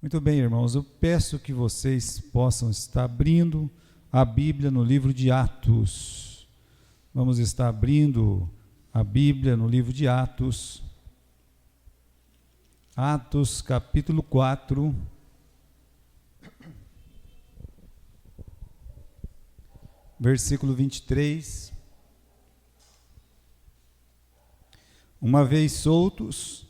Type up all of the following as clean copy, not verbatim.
Muito bem, irmãos, eu peço que vocês possam estar abrindo a Bíblia no livro de Atos. Vamos estar abrindo a Bíblia no livro de Atos. Atos, capítulo 4. Versículo 23. Uma vez soltos,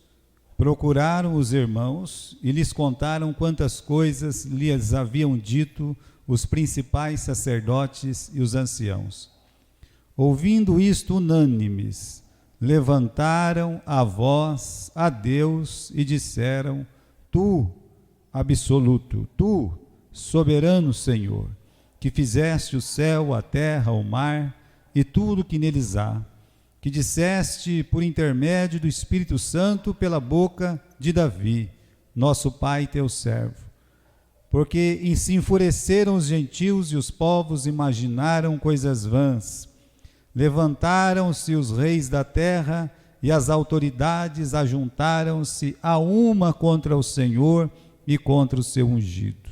procuraram os irmãos e lhes contaram quantas coisas lhes haviam dito os principais sacerdotes e os anciãos. Ouvindo isto, unânimes, levantaram a voz a Deus e disseram: Tu, absoluto, tu, soberano Senhor, que fizeste o céu, a terra, o mar e tudo que neles há, que disseste por intermédio do Espírito Santo pela boca de Davi, nosso pai, teu servo. Porque se enfureceram os gentios e os povos imaginaram coisas vãs. Levantaram-se os reis da terra e as autoridades ajuntaram-se a uma contra o Senhor e contra o seu ungido.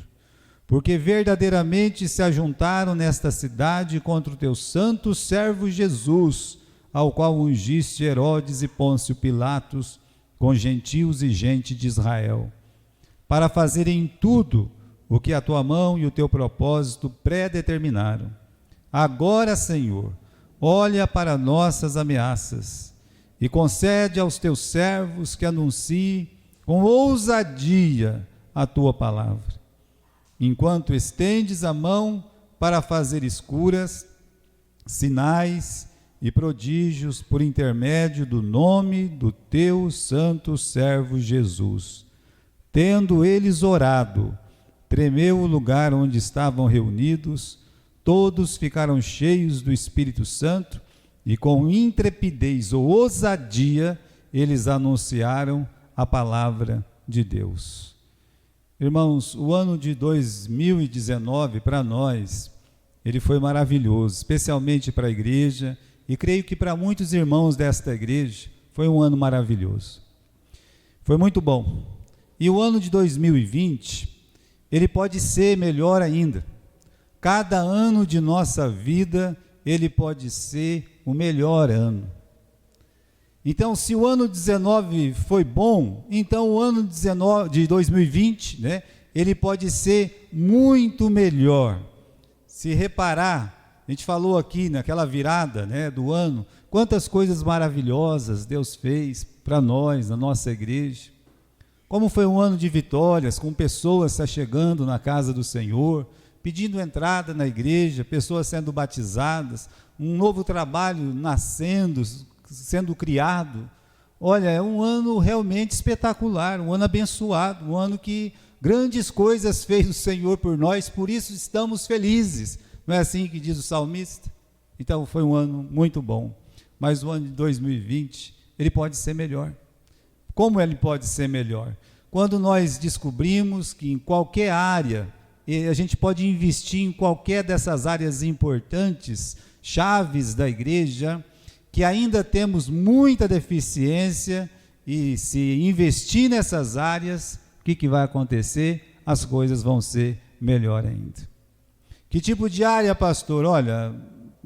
Porque verdadeiramente se ajuntaram nesta cidade contra o teu santo servo Jesus, ao qual ungiste Herodes e Pôncio Pilatos, com gentios e gente de Israel, para fazerem tudo o que a tua mão e o teu propósito predeterminaram. Agora, Senhor, olha para nossas ameaças e concede aos teus servos que anunciem com ousadia a tua palavra, enquanto estendes a mão para fazer curas, sinais e prodígios por intermédio do nome do teu santo servo Jesus. Tendo eles orado, tremeu o lugar onde estavam reunidos, todos ficaram cheios do Espírito Santo e com intrepidez ou ousadia eles anunciaram a palavra de Deus. Irmãos, o ano de 2019 para nós, ele foi maravilhoso, especialmente para a igreja. E creio que para muitos irmãos desta igreja foi um ano maravilhoso. Foi muito bom. E o ano de 2020, ele pode ser melhor ainda. Cada ano de nossa vida, ele pode ser o melhor ano. Então, se o ano 19 foi bom, então o ano de 2020, ele pode ser muito melhor. Se reparar, a gente falou aqui naquela virada do ano, quantas coisas maravilhosas Deus fez para nós, na nossa igreja. Como foi um ano de vitórias, com pessoas se achegando na casa do Senhor, pedindo entrada na igreja, pessoas sendo batizadas, um novo trabalho nascendo, sendo criado. Olha, é um ano realmente espetacular, um ano abençoado, um ano que grandes coisas fez o Senhor por nós, por isso estamos felizes. Não é assim que diz o salmista? Então foi um ano muito bom, mas o ano de 2020, ele pode ser melhor. Como ele pode ser melhor? Quando nós descobrimos que em qualquer área, a gente pode investir em qualquer dessas áreas importantes, chaves da igreja, que ainda temos muita deficiência, e se investir nessas áreas, o que vai acontecer? As coisas vão ser melhor ainda. Que tipo de área, pastor? Olha,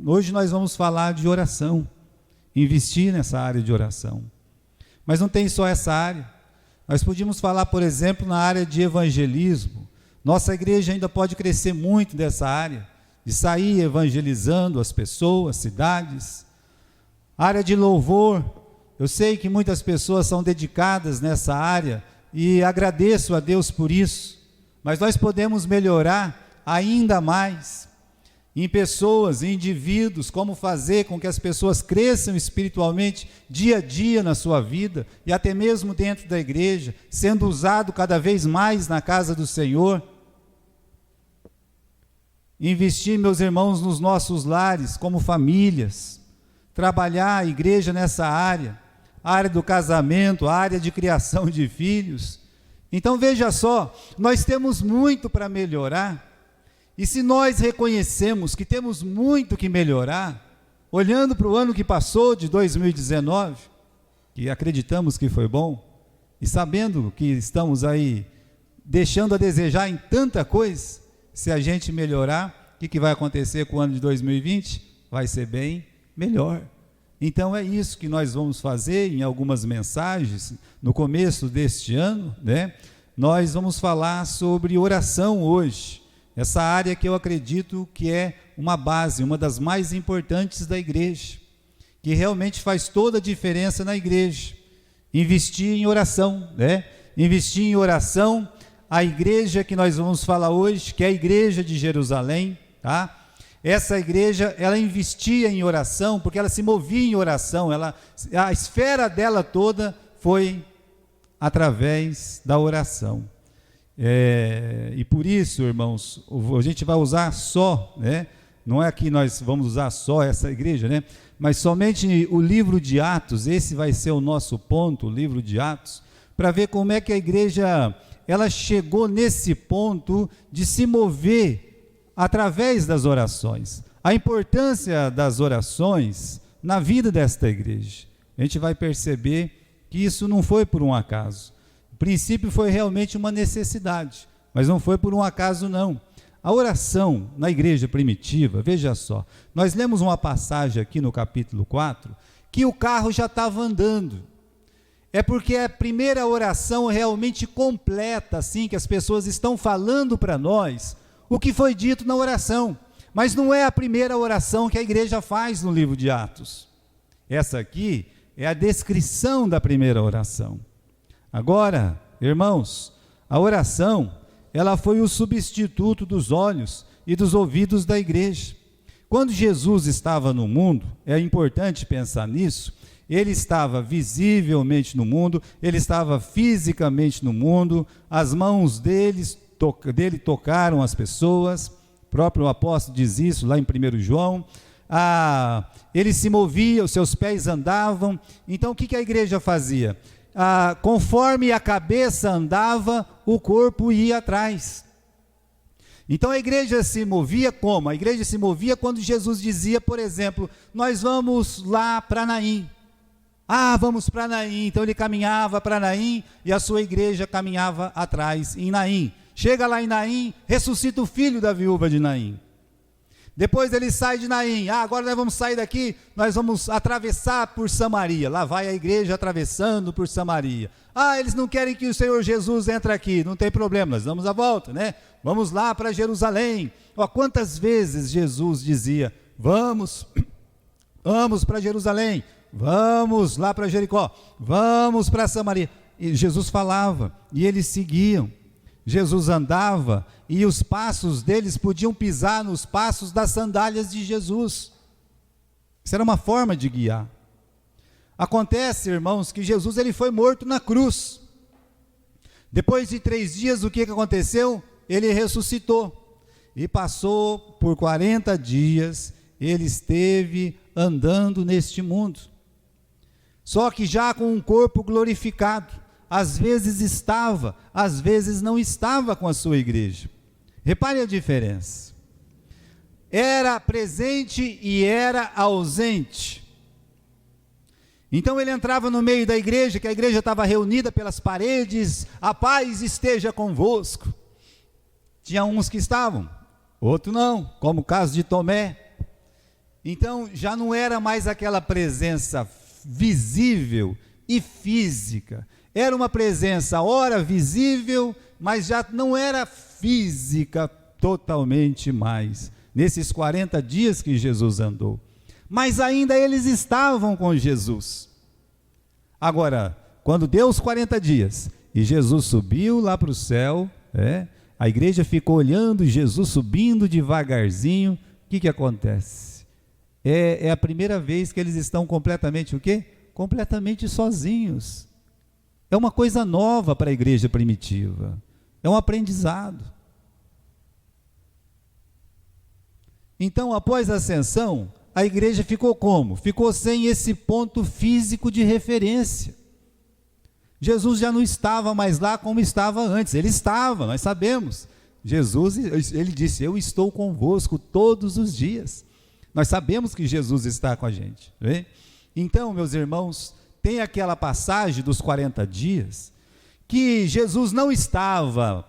hoje nós vamos falar de oração, investir nessa área de oração. Mas não tem só essa área. Nós podíamos falar, por exemplo, na área de evangelismo. Nossa igreja ainda pode crescer muito nessa área, de sair evangelizando as pessoas, cidades. Área de louvor. Eu sei que muitas pessoas são dedicadas nessa área e agradeço a Deus por isso. Mas nós podemos melhorar ainda mais em pessoas, em indivíduos, como fazer com que as pessoas cresçam espiritualmente dia a dia na sua vida e até mesmo dentro da igreja, sendo usado cada vez mais na casa do Senhor. Investir, meus irmãos, nos nossos lares como famílias, trabalhar a igreja nessa área, a área do casamento, a área de criação de filhos. Então veja só, nós temos muito para melhorar. E se nós reconhecemos que temos muito que melhorar, olhando para o ano que passou, de 2019, que acreditamos que foi bom, e sabendo que estamos aí deixando a desejar em tanta coisa. Se a gente melhorar, o que vai acontecer com o ano de 2020? Vai ser bem melhor. Então é isso que nós vamos fazer em algumas mensagens no começo deste ano, né? Nós vamos falar sobre oração hoje, essa área que eu acredito que é uma base, uma das mais importantes da igreja, que realmente faz toda a diferença na igreja. Investir em oração, né? Investir em oração. A igreja que nós vamos falar hoje, que é a igreja de Jerusalém, tá? Essa igreja, ela investia em oração, porque ela se movia em oração, a esfera dela toda foi através da oração. E por isso, irmãos, a gente vai usar só, né? Não é que nós vamos usar só essa igreja, né? Mas somente o livro de Atos, esse vai ser o nosso ponto, o livro de Atos, para ver como é que a igreja, ela chegou nesse ponto de se mover através das orações. A importância das orações na vida desta igreja. A gente vai perceber que isso não foi por um acaso. O princípio foi realmente uma necessidade, mas não foi por um acaso não. A oração na igreja primitiva, veja só, nós lemos uma passagem aqui no capítulo 4, que o carro já estava andando. É porque é a primeira oração realmente completa, assim, que as pessoas estão falando para nós, o que foi dito na oração. Mas não é a primeira oração que a igreja faz no livro de Atos. Essa aqui é a descrição da primeira oração. Agora, irmãos, a oração, ela foi o substituto dos olhos e dos ouvidos da igreja. Quando Jesus estava no mundo, é importante pensar nisso, ele estava visivelmente no mundo, ele estava fisicamente no mundo, as mãos dele tocaram as pessoas, o próprio apóstolo diz isso lá em 1 João, ele se movia, os seus pés andavam. Então o que a igreja fazia? Conforme a cabeça andava, o corpo ia atrás. Então a igreja se movia como? A igreja se movia quando Jesus dizia, por exemplo, nós vamos lá para Naim. Vamos para Naim. Então ele caminhava para Naim e a sua igreja caminhava atrás em Naim. Chega lá em Naim, ressuscita o filho da viúva de Naim. Depois ele sai de Naim. Agora nós vamos sair daqui, nós vamos atravessar por Samaria. Lá vai a igreja atravessando por Samaria. Eles não querem que o Senhor Jesus entre aqui. Não tem problema, nós damos a volta, né? Vamos lá para Jerusalém. Quantas vezes Jesus dizia, vamos para Jerusalém, vamos lá para Jericó, vamos para Samaria. E Jesus falava, e eles seguiam. Jesus andava e os passos deles podiam pisar nos passos das sandálias de Jesus. Isso era uma forma de guiar. Acontece, irmãos, que Jesus ele foi morto na cruz. Depois de 3 dias, o que aconteceu? Ele ressuscitou. E passou por 40 dias, ele esteve andando neste mundo. Só que já com um corpo glorificado. Às vezes estava, às vezes não estava com a sua igreja. Repare a diferença. Era presente e era ausente. Então ele entrava no meio da igreja, que a igreja estava reunida pelas paredes, a paz esteja convosco. Tinha uns que estavam, outros não, como o caso de Tomé. Então já não era mais aquela presença visível e física. Era uma presença, ora visível, mas já não era física totalmente mais, nesses 40 dias que Jesus andou. Mas ainda eles estavam com Jesus. Agora, quando deu os 40 dias, e Jesus subiu lá para o céu, a igreja ficou olhando Jesus subindo devagarzinho, o que acontece? É a primeira vez que eles estão completamente o quê? Completamente sozinhos. É uma coisa nova para a igreja primitiva. É um aprendizado. Então, após a ascensão, a igreja ficou como? Ficou sem esse ponto físico de referência. Jesus já não estava mais lá como estava antes. Ele estava, nós sabemos. Jesus, ele disse, eu estou convosco todos os dias. Nós sabemos que Jesus está com a gente. Né? Então, meus irmãos, tem aquela passagem dos 40 dias, que Jesus não estava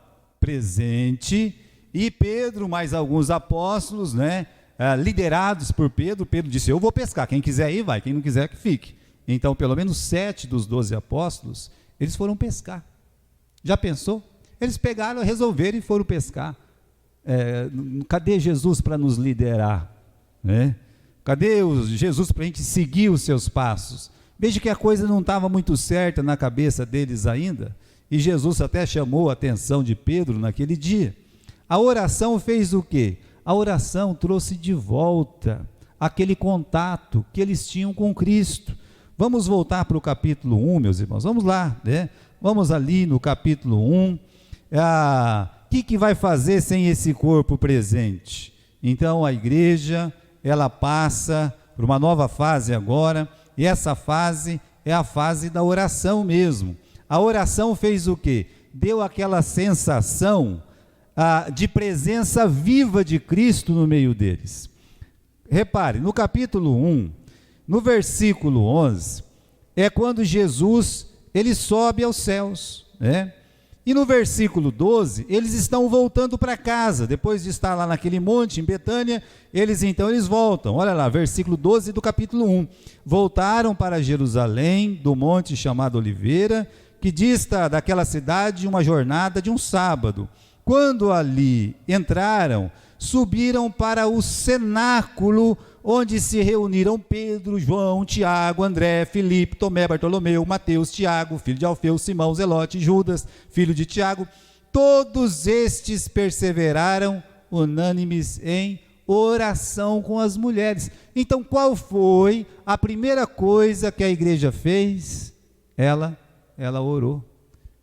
presente, e Pedro, mais alguns apóstolos, né, liderados por Pedro. Pedro disse: eu vou pescar, quem quiser ir vai, quem não quiser que fique. Então pelo menos 7 dos 12 apóstolos, eles foram pescar. Já pensou? Eles pegaram, resolveram e foram pescar. Cadê Jesus para nos liderar, né? Cadê Jesus para a gente seguir os seus passos? Veja que a coisa não estava muito certa na cabeça deles ainda, e Jesus até chamou a atenção de Pedro naquele dia. A oração fez o quê? A oração trouxe de volta aquele contato que eles tinham com Cristo. Vamos voltar para o capítulo 1, meus irmãos, vamos lá, né? Vamos ali no capítulo 1, o que vai fazer sem esse corpo presente? Então a igreja, ela passa por uma nova fase agora, e essa fase é a fase da oração mesmo. A oração fez o quê? Deu aquela sensação de presença viva de Cristo no meio deles. Repare, no capítulo 1, no versículo 11, é quando Jesus, ele sobe aos céus, né? E no versículo 12, eles estão voltando para casa, depois de estar lá naquele monte, em Betânia, eles voltam. Olha lá, versículo 12 do capítulo 1. Voltaram para Jerusalém, do monte chamado Oliveira, que dista daquela cidade uma jornada de um sábado. Quando ali entraram, subiram para o cenáculo, onde se reuniram Pedro, João, Tiago, André, Filipe, Tomé, Bartolomeu, Mateus, Tiago, filho de Alfeu, Simão, Zelote, Judas, filho de Tiago. Todos estes perseveraram unânimes em oração com as mulheres. Então, qual foi a primeira coisa que a igreja fez? Ela orou,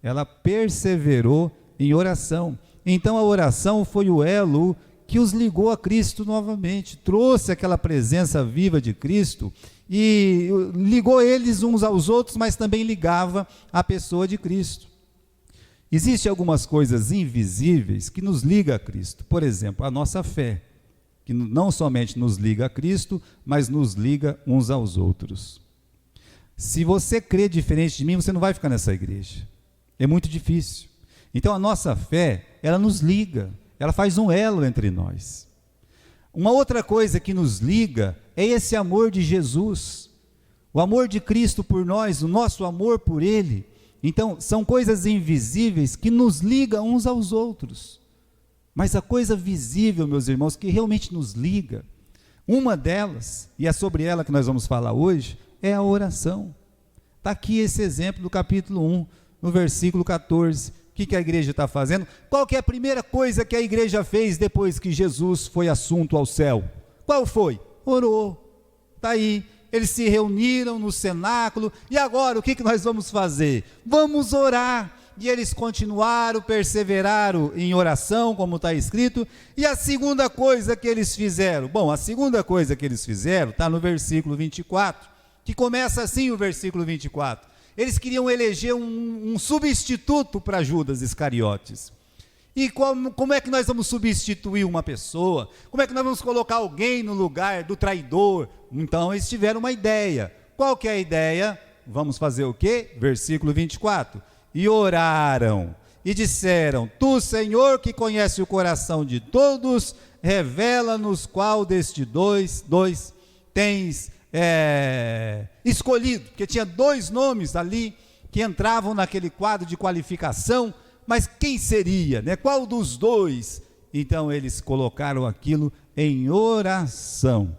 ela perseverou em oração. Então, a oração foi o elo que os ligou a Cristo novamente, trouxe aquela presença viva de Cristo e ligou eles uns aos outros, mas também ligava a pessoa de Cristo. Existem algumas coisas invisíveis que nos ligam a Cristo. Por exemplo, a nossa fé, que não somente nos liga a Cristo, mas nos liga uns aos outros. Se você crê diferente de mim, você não vai ficar nessa igreja. É muito difícil. Então a nossa fé, ela nos liga, ela faz um elo entre nós. Uma outra coisa que nos liga é esse amor de Jesus, o amor de Cristo por nós, o nosso amor por Ele. Então, são coisas invisíveis que nos ligam uns aos outros. Mas a coisa visível, meus irmãos, que realmente nos liga, uma delas, e é sobre ela que nós vamos falar hoje, é a oração. Está aqui esse exemplo do capítulo 1, no versículo 14. O que a igreja está fazendo? Qual que é a primeira coisa que a igreja fez depois que Jesus foi assunto ao céu? Qual foi? Orou. Está aí. Eles se reuniram no cenáculo, e agora o que nós vamos fazer? Vamos orar. E eles continuaram, perseveraram em oração, como está escrito. E a segunda coisa que eles fizeram? Bom, a segunda coisa que eles fizeram está no versículo 24, que começa assim o versículo 24. Eles queriam eleger um substituto para Judas Iscariotes. E como é que nós vamos substituir uma pessoa? Como é que nós vamos colocar alguém no lugar do traidor? Então eles tiveram uma ideia. Qual que é a ideia? Vamos fazer o quê? Versículo 24. E oraram e disseram: Tu, Senhor, que conhece o coração de todos, revela-nos qual destes dois tens escolhido, porque tinha 2 nomes ali que entravam naquele quadro de qualificação, mas quem seria, né? Qual dos 2? Então eles colocaram aquilo em oração.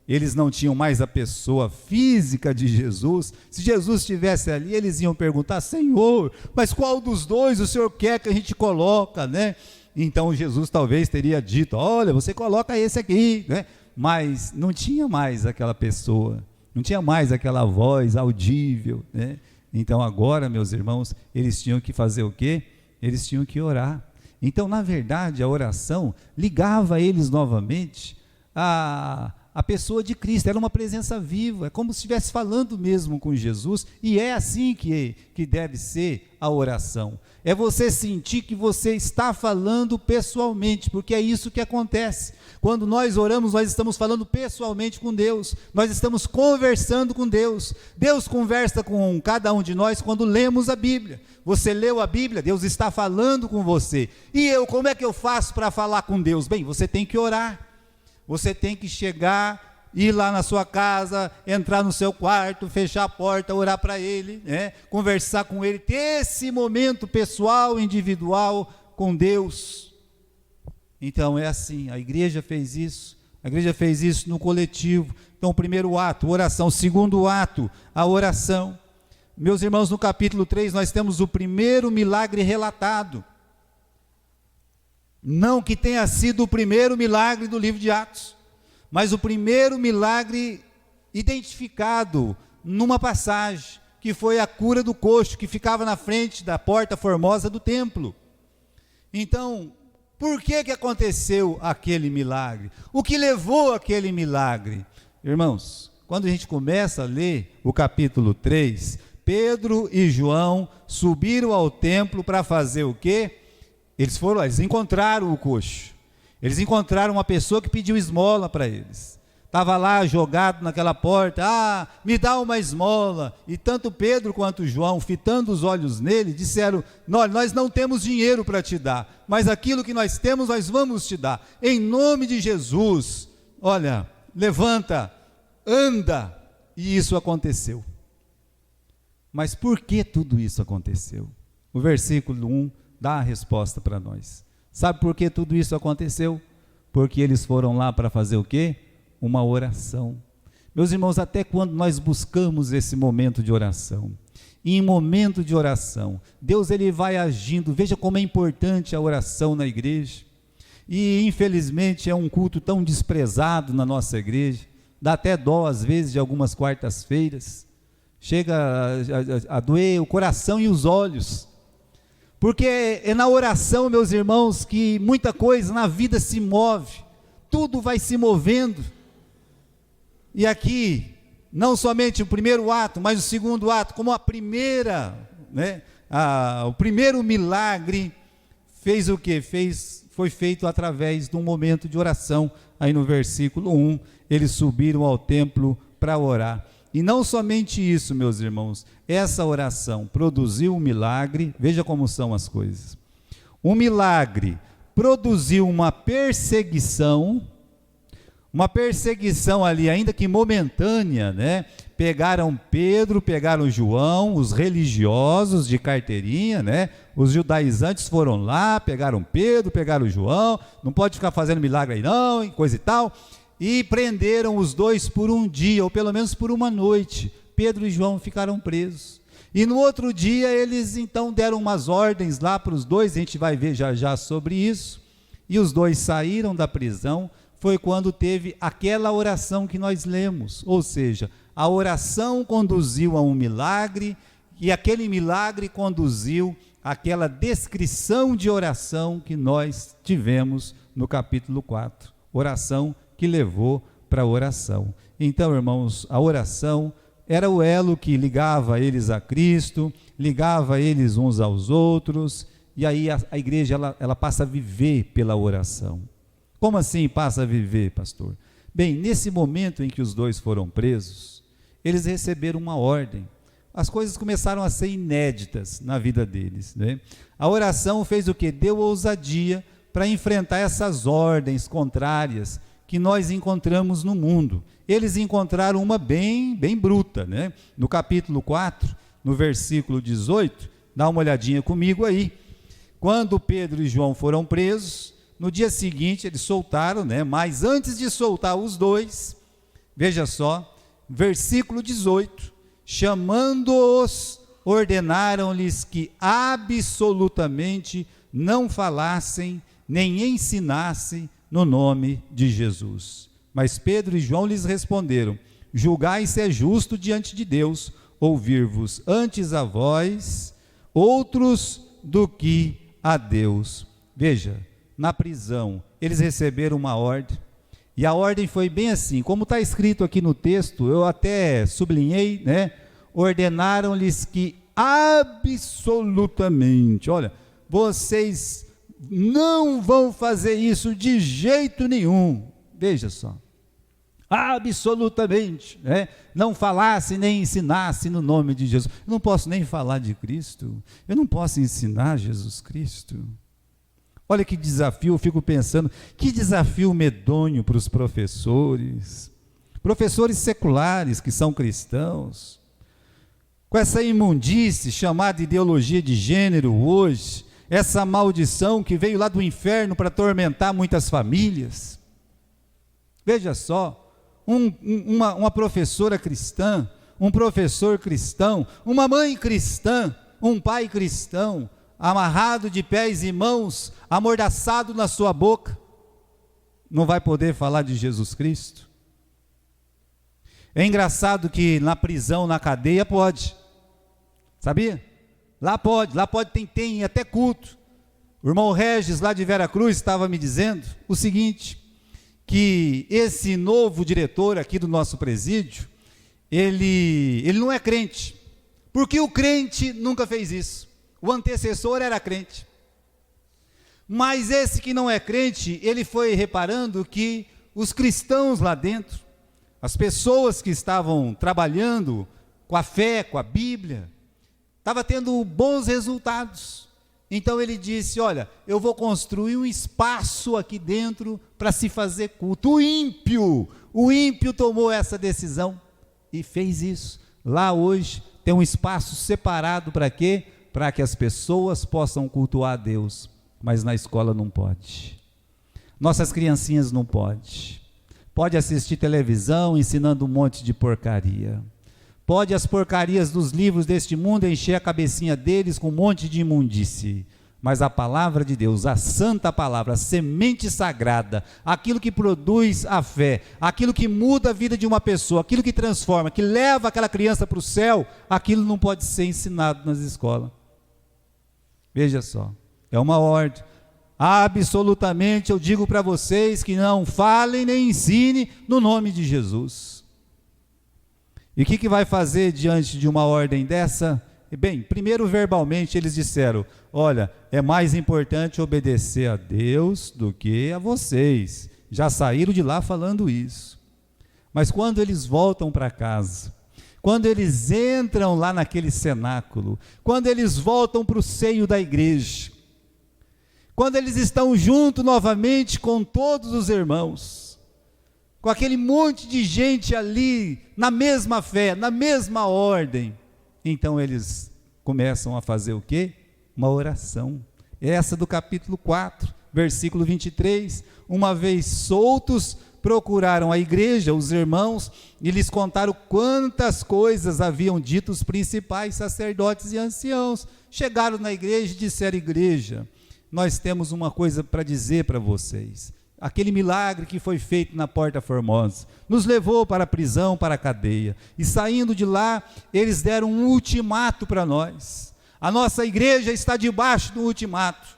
Eles não tinham mais a pessoa física de Jesus. Se Jesus estivesse ali, eles iam perguntar: Senhor, mas qual dos 2 o Senhor quer que a gente coloca, né? Então Jesus talvez teria dito: olha, você coloca esse aqui, né? Mas não tinha mais aquela pessoa, não tinha mais aquela voz audível, né? Então agora, meus irmãos, eles tinham que fazer o quê? Eles tinham que orar. Então, na verdade, a oração ligava eles novamente a pessoa de Cristo, era uma presença viva, é como se estivesse falando mesmo com Jesus, e é assim que deve ser a oração, é você sentir que você está falando pessoalmente, porque é isso que acontece, quando nós oramos, nós estamos falando pessoalmente com Deus, nós estamos conversando com Deus, Deus conversa com cada um de nós quando lemos a Bíblia, você leu a Bíblia, Deus está falando com você, e como é que eu faço para falar com Deus? Bem, você tem que orar, você tem que chegar, ir lá na sua casa, entrar no seu quarto, fechar a porta, orar para Ele, conversar com Ele, ter esse momento pessoal, individual com Deus. Então é assim, a igreja fez isso no coletivo. Então o primeiro ato, oração. O segundo ato, a oração. Meus irmãos, no capítulo 3 nós temos o primeiro milagre relatado. Não que tenha sido o primeiro milagre do livro de Atos, mas o primeiro milagre identificado numa passagem, que foi a cura do coxo, que ficava na frente da porta formosa do templo. Então, por que aconteceu aquele milagre? O que levou aquele milagre? Irmãos, quando a gente começa a ler o capítulo 3, Pedro e João subiram ao templo para fazer o quê? Eles encontraram o coxo, eles encontraram uma pessoa que pediu esmola para eles, estava lá jogado naquela porta, me dá uma esmola, e tanto Pedro quanto João, fitando os olhos nele, disseram, nós não temos dinheiro para te dar, mas aquilo que nós temos, nós vamos te dar, em nome de Jesus, olha, levanta, anda, e isso aconteceu. Mas por que tudo isso aconteceu? O versículo 1, dá a resposta para nós. Sabe por que tudo isso aconteceu? Porque eles foram lá para fazer o quê? Uma oração. Meus irmãos, até quando nós buscamos esse momento de oração, e em momento de oração, Deus ele vai agindo, veja como é importante a oração na igreja, e infelizmente é um culto tão desprezado na nossa igreja, dá até dó às vezes de algumas quartas-feiras, chega a doer o coração e os olhos, porque é na oração, meus irmãos, que muita coisa na vida se move, tudo vai se movendo, e aqui, não somente o primeiro ato, mas o segundo ato, como a primeira, o primeiro milagre, fez o que? Foi feito através de um momento de oração, aí no versículo 1, eles subiram ao templo para orar, e não somente isso, meus irmãos, essa oração produziu um milagre, veja como são as coisas, um milagre produziu uma perseguição ali, ainda que momentânea, pegaram Pedro, pegaram João, os religiosos de carteirinha, os judaizantes foram lá, pegaram Pedro, pegaram João, não pode ficar fazendo milagre aí não, coisa e tal, e prenderam os dois por um dia, ou pelo menos por uma noite. Pedro e João ficaram presos, e no outro dia eles então deram umas ordens lá para os dois, a gente vai ver já sobre isso, e os dois saíram da prisão. Foi quando teve aquela oração que nós lemos, ou seja, a oração conduziu a um milagre, e aquele milagre conduziu àquela descrição de oração que nós tivemos no capítulo 4, oração que levou para a oração. Então, irmãos, a oração era o elo que ligava eles a Cristo, ligava eles uns aos outros, e aí a igreja ela passa a viver pela oração. Como assim passa a viver, pastor? Bem, nesse momento em que os dois foram presos, eles receberam uma ordem, as coisas começaram a ser inéditas na vida deles, A oração fez o quê? Deu ousadia para enfrentar essas ordens contrárias que nós encontramos no mundo. Eles encontraram uma bem bruta, No capítulo 4, no versículo 18, dá uma olhadinha comigo aí, quando Pedro e João foram presos, no dia seguinte eles soltaram, mas antes de soltar os dois, veja só, versículo 18, chamando-os, ordenaram-lhes que absolutamente não falassem, nem ensinassem no nome de Jesus. Mas Pedro e João lhes responderam, julgai se é justo diante de Deus, ouvir-vos antes a vós, outros do que a Deus. Veja, na prisão, eles receberam uma ordem, E a ordem foi bem assim, como está escrito aqui no texto, eu até sublinhei, né? Ordenaram-lhes que absolutamente, olha, vocês não vão fazer isso de jeito nenhum. Veja só, absolutamente, né? Não falasse nem ensinasse no nome de Jesus. Eu não posso nem falar de Cristo, eu não posso ensinar Jesus Cristo. Olha que desafio, eu fico pensando, que desafio medonho para os professores seculares que são cristãos, com essa imundície chamada ideologia de gênero hoje, essa maldição que veio lá do inferno para atormentar muitas famílias. Veja só, uma professora cristã, um professor cristão, uma mãe cristã, um pai cristão, amarrado de pés e mãos, amordaçado na sua boca, não vai poder falar de Jesus Cristo? É engraçado que na prisão, na cadeia, pode, sabia? Lá pode, tem até culto. O irmão Regis, lá de Veracruz, estava me dizendo o seguinte, que esse novo diretor aqui do nosso presídio, ele não é crente, porque o crente nunca fez isso, o antecessor era crente, mas esse que não é crente, ele foi reparando que os cristãos lá dentro, as pessoas que estavam trabalhando com a fé, com a Bíblia, estava tendo bons resultados. Então ele disse, olha, eu vou construir um espaço aqui dentro para se fazer culto. O ímpio tomou essa decisão e fez isso. Lá hoje tem um espaço separado para quê? Para que as pessoas possam cultuar a Deus, mas na escola não pode. Nossas criancinhas não podem. Pode assistir televisão ensinando um monte de porcaria. Pode as porcarias dos livros deste mundo encher a cabecinha deles com um monte de imundície, mas a palavra de Deus, a santa palavra, a semente sagrada, aquilo que produz a fé, aquilo que muda a vida de uma pessoa, aquilo que transforma, que leva aquela criança para o céu, aquilo não pode ser ensinado nas escolas. Veja só, é uma ordem. Absolutamente eu digo para vocês que não falem nem ensinem no nome de Jesus. E o que vai fazer diante de uma ordem dessa? Bem, primeiro verbalmente eles disseram, olha, é mais importante obedecer a Deus do que a vocês. Já saíram de lá falando isso. Mas quando eles voltam para casa, quando eles entram lá naquele cenáculo, quando eles voltam para o seio da igreja, quando eles estão juntos novamente com todos os irmãos, com aquele monte de gente ali, na mesma fé, na mesma ordem, então eles começam a fazer o quê? Uma oração. Essa do capítulo 4, versículo 23, uma vez soltos, procuraram a igreja, os irmãos, e lhes contaram quantas coisas haviam dito os principais sacerdotes e anciãos. Chegaram na igreja e disseram, igreja, nós temos uma coisa para dizer para vocês. Aquele milagre que foi feito na Porta Formosa, nos levou para a prisão, para a cadeia, e saindo de lá, eles deram um ultimato para nós. A nossa igreja está debaixo do ultimato,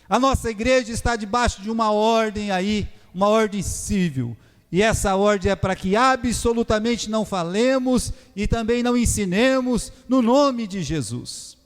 a nossa igreja está debaixo de uma ordem aí, uma ordem civil, e essa ordem é para que absolutamente não falemos, e também não ensinemos no nome de Jesus.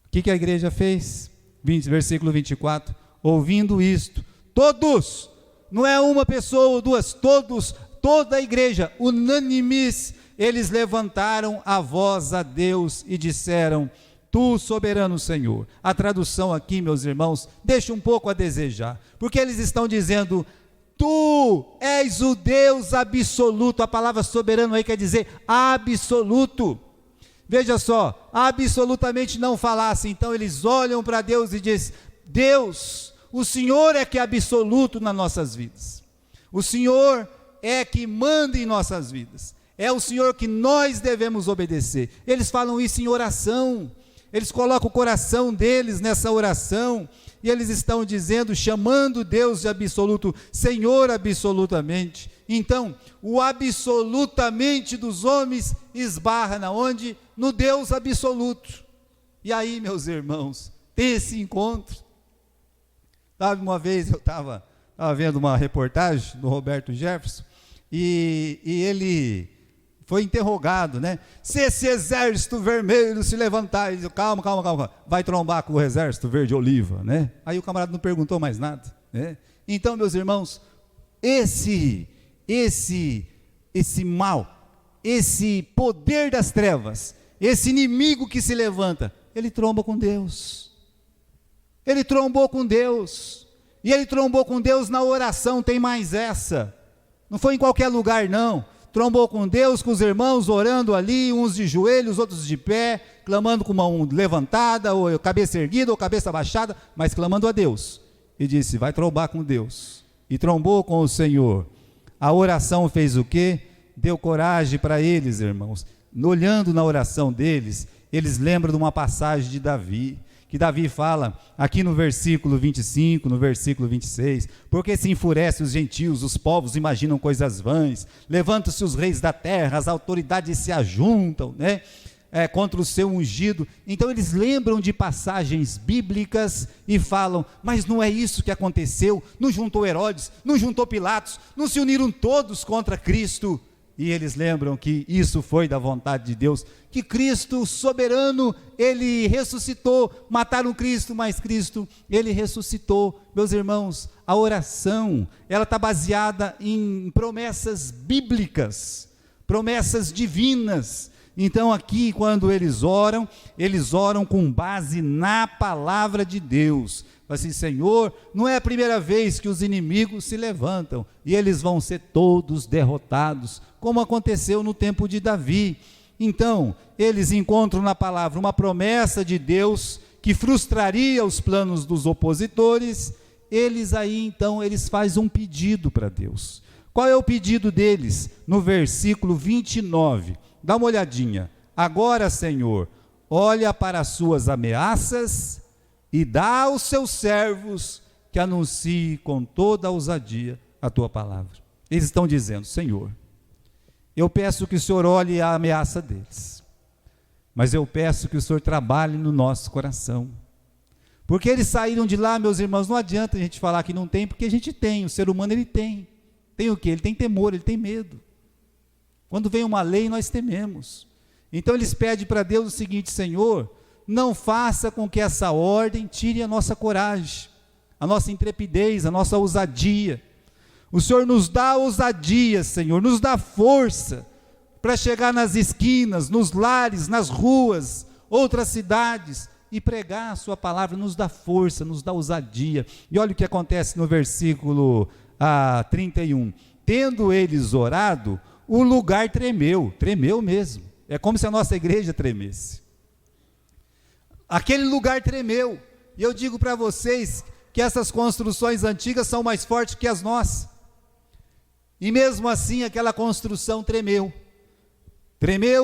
O que a igreja fez? Versículo 24, ouvindo isto, todos, não é uma pessoa ou duas, todos, toda a igreja, unânimes, eles levantaram a voz a Deus e disseram, tu soberano Senhor. A tradução aqui, meus irmãos, deixa um pouco a desejar, porque eles estão dizendo, tu és o Deus absoluto, a palavra soberano aí quer dizer absoluto. Veja só, absolutamente não falasse, então eles olham para Deus e dizem, Deus, o Senhor é que é absoluto nas nossas vidas, o Senhor é que manda em nossas vidas, é o Senhor que nós devemos obedecer. Eles falam isso em oração, eles colocam o coração deles nessa oração, e eles estão dizendo, chamando Deus de absoluto, Senhor absolutamente. Então, o absolutamente dos homens esbarra na onde? No Deus absoluto. E aí, meus irmãos, tem esse encontro. Sabe, uma vez eu estava estava vendo uma reportagem do Roberto Jefferson, e ele foi interrogado, né? Se esse exército vermelho se levantar, ele disse, calma, vai trombar com o exército verde-oliva, né? Aí o camarada não perguntou mais nada, né? Então, meus irmãos, esse mal, esse poder das trevas, esse inimigo que se levanta, ele tromba com Deus. Ele trombou com Deus. E ele trombou com Deus na oração, tem mais essa. Não foi em qualquer lugar, não. Trombou com Deus, com os irmãos orando ali, uns de joelhos, outros de pé, clamando com mão levantada, ou cabeça erguida, ou cabeça baixada, mas clamando a Deus. E disse, vai trombar com Deus. E trombou com o Senhor. A oração fez o quê? Deu coragem para eles, irmãos. Olhando na oração deles, eles lembram de uma passagem de Davi, que Davi fala aqui no versículo 25, no versículo 26, porque se enfurecem os gentios, os povos imaginam coisas vãs, levantam-se os reis da terra, as autoridades se ajuntam, né? Contra o seu ungido. Então eles lembram de passagens bíblicas e falam, mas não é isso que aconteceu, não juntou Herodes, não juntou Pilatos, não se uniram todos contra Cristo. E eles lembram que isso foi da vontade de Deus, que Cristo soberano, ele ressuscitou, mataram Cristo, mas Cristo, ele ressuscitou. Meus irmãos, a oração, ela está baseada em promessas bíblicas, promessas divinas. Então aqui, quando eles oram com base na palavra de Deus. Assim, Senhor, não é a primeira vez que os inimigos se levantam, e eles vão ser todos derrotados, como aconteceu no tempo de Davi. Então, eles encontram na palavra uma promessa de Deus, que frustraria os planos dos opositores. Eles fazem um pedido para Deus. Qual é o pedido deles? No versículo 29, dá uma olhadinha. Agora, Senhor, olha para as suas ameaças, e dá aos seus servos que anunciem com toda a ousadia a tua palavra. Eles estão dizendo, Senhor, eu peço que o Senhor olhe a ameaça deles, mas eu peço que o Senhor trabalhe no nosso coração, porque eles saíram de lá, meus irmãos. Não adianta a gente falar que não tem, porque a gente tem, o ser humano ele tem o quê? Ele tem temor, ele tem medo. Quando vem uma lei, nós tememos. Então eles pedem para Deus o seguinte, Senhor, não faça com que essa ordem tire a nossa coragem, a nossa intrepidez, a nossa ousadia. O Senhor nos dá ousadia, Senhor, nos dá força para chegar nas esquinas, nos lares, nas ruas, outras cidades, e pregar a sua palavra. Nos dá força, nos dá ousadia. E olha o que acontece no versículo 31. Tendo eles orado, o lugar tremeu mesmo. É como se a nossa igreja tremesse. Aquele lugar tremeu, e eu digo para vocês que essas construções antigas são mais fortes que as nossas, e mesmo assim aquela construção tremeu,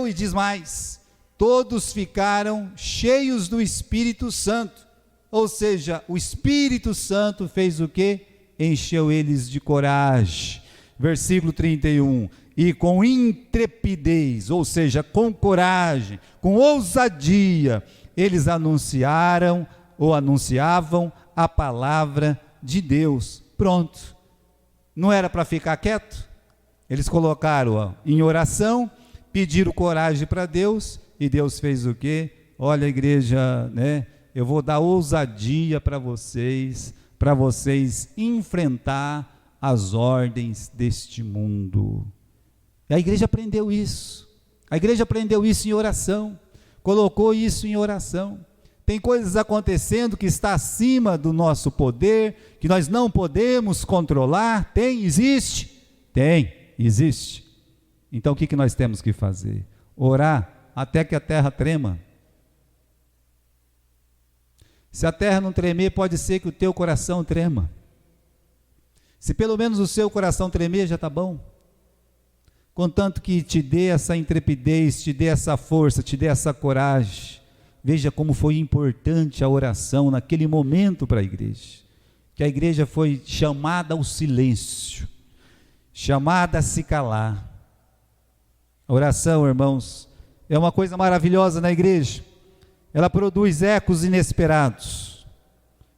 e diz mais, todos ficaram cheios do Espírito Santo, ou seja, o Espírito Santo fez o quê? Encheu eles de coragem. Versículo 31, e com intrepidez, ou seja, com coragem, com ousadia, eles anunciavam a palavra de Deus. Pronto, não era para ficar quieto? Eles colocaram em oração, pediram coragem para Deus, e Deus fez o quê? Olha, igreja, né? Eu vou dar ousadia para vocês enfrentar as ordens deste mundo. E a igreja aprendeu isso, em oração, colocou isso em oração. Tem coisas acontecendo que está acima do nosso poder, que nós não podemos controlar. Existe. Então o que nós temos que fazer? Orar até que a terra trema. Se a terra não tremer, pode ser que o teu coração trema. Se pelo menos o seu coração tremer, já está bom. Contanto que te dê essa intrepidez, te dê essa força, te dê essa coragem. Veja como foi importante a oração naquele momento para a igreja. Que a igreja foi chamada ao silêncio, chamada a se calar. A oração, irmãos, é uma coisa maravilhosa na igreja. Ela produz ecos inesperados.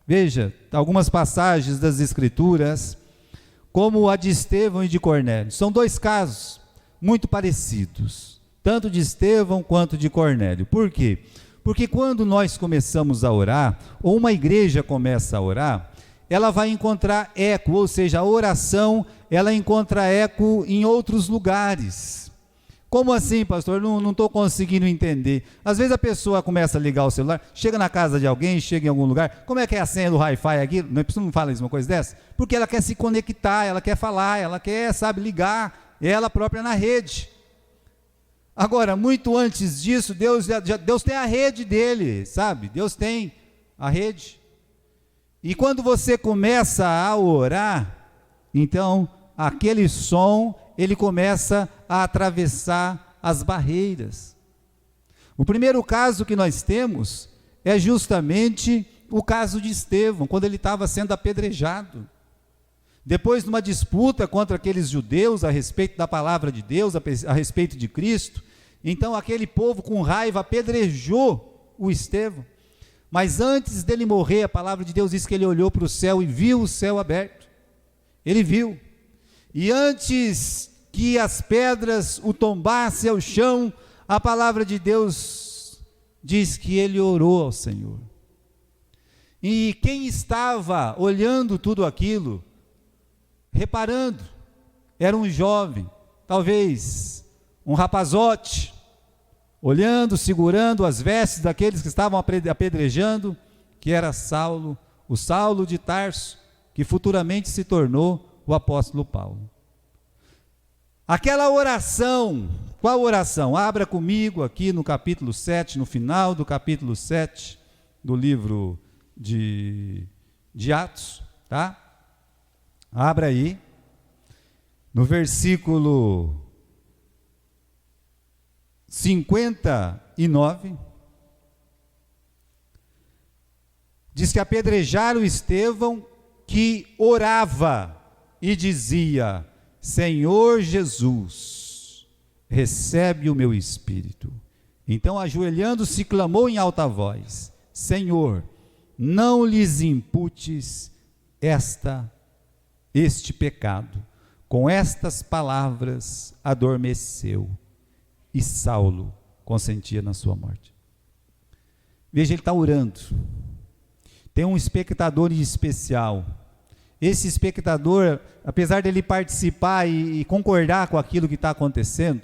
Veja, algumas passagens das Escrituras, como a de Estevão e de Cornélio. São dois casos muito parecidos, tanto de Estevão quanto de Cornélio. Por quê? Porque quando nós começamos a orar, ou uma igreja começa a orar, ela vai encontrar eco, ou seja, a oração, ela encontra eco em outros lugares. Como assim, pastor? Não estou conseguindo entender. Às vezes a pessoa começa a ligar o celular, chega na casa de alguém, chega em algum lugar, como é que é a senha do Wi-Fi aqui? Não fala isso, uma coisa dessa? Porque ela quer se conectar, ela quer falar, ela quer, ligar, ela própria na rede. Agora, muito antes disso, Deus tem a rede dele, sabe? Deus tem a rede. E quando você começa a orar, então, aquele som, ele começa a atravessar as barreiras. O primeiro caso que nós temos é justamente o caso de Estevão, quando ele estava sendo apedrejado. Depois de uma disputa contra aqueles judeus a respeito da palavra de Deus, a respeito de Cristo, então aquele povo com raiva apedrejou o Estevão. Mas antes dele morrer, a palavra de Deus diz que ele olhou para o céu e viu o céu aberto. Ele viu. E antes que as pedras o tombassem ao chão, a palavra de Deus diz que ele orou ao Senhor. E quem estava olhando tudo aquilo, reparando, era um jovem, talvez um rapazote, olhando, segurando as vestes daqueles que estavam apedrejando, que era Saulo, o Saulo de Tarso, que futuramente se tornou o apóstolo Paulo. Aquela oração, qual oração? Abra comigo aqui no capítulo 7, no final do capítulo 7 do livro de Atos, tá? Abra aí, no versículo 59, diz que apedrejaram Estevão, que orava e dizia: Senhor Jesus, recebe o meu espírito. Então, ajoelhando-se, clamou em alta voz: Senhor, não lhes imputes este pecado. Com estas palavras adormeceu, e Saulo consentia na sua morte. Veja, ele está orando. Tem um espectador especial. Esse espectador, apesar dele participar e concordar com aquilo que está acontecendo,